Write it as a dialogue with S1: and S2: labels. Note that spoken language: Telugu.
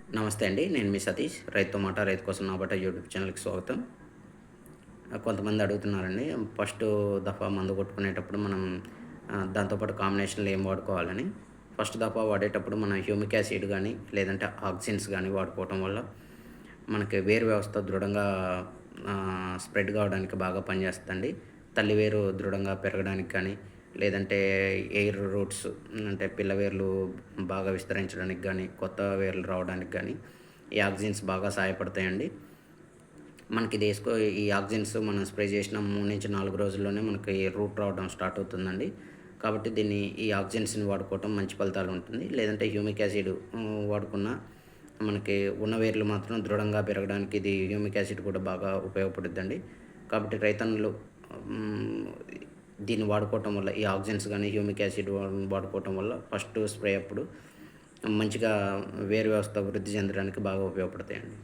S1: నమస్తే అండి. నేను మీ సతీష్. రైతుతో మాట, రైతు కోసం నా బాట యూట్యూబ్ ఛానల్‌కి స్వాగతం. కొంతమంది అడుగుతున్నారండి. ఫస్టు దఫా మందు కొట్టుకునేటప్పుడు మనం దాంతో పాటు కాంబినేషన్‌లో ఏం వాడుకోవాలని. ఫస్ట్ దఫా వాడేటప్పుడు మనం హ్యూమిక్ యాసిడ్ గానీ, లేదంటే ఆక్సిన్స్ గానీ వాడుకోవటం వల్ల మనకి వేరు వ్యవస్థ దృఢంగా స్ప్రెడ్ కావడానికి బాగా పనిచేస్తదండి. తల్లి వేరు దృఢంగా పెరగడానికి కానీ, లేదంటే ఎయిర్ రూట్స్ అంటే పిల్ల వేర్లు బాగా విస్తరించడానికి గానీ, కొత్త వేర్లు రావడానికి గానీ, ఈ ఆక్సిన్స్ బాగా సహాయపడతాయండి. ఈ ఆక్సిన్స్ మనం స్ప్రే చేసిన 3-4 రోజుల్లోనే మనకి రూట్ రావడం స్టార్ట్ అవుతుందండి. కాబట్టి ఈ ఆక్సిన్స్‌ని వాడుకోవటం మంచి ఫలితాలు ఉంటుంది. లేదంటే హ్యూమిక్ యాసిడ్ వాడుకున్నా మనకి ఉన్న వేర్లు మాత్రం దృఢంగా పెరగడానికి హ్యూమిక్ యాసిడ్ కూడా బాగా ఉపయోగపడుద్దండి. కాబట్టి రైతన్నలు హ్మ్, దీన్ని వాడుకోవటం వల్ల ఈ ఆక్సిన్స్ గానీ, హ్యూమిక్ యాసిడ్ వాడుకోవటం వల్ల ఫస్ట్ స్ప్రే అప్పుడు మంచిగా వేరు వ్యవస్థ వృద్ధి చెందడానికి బాగా ఉపయోగపడతాయండి.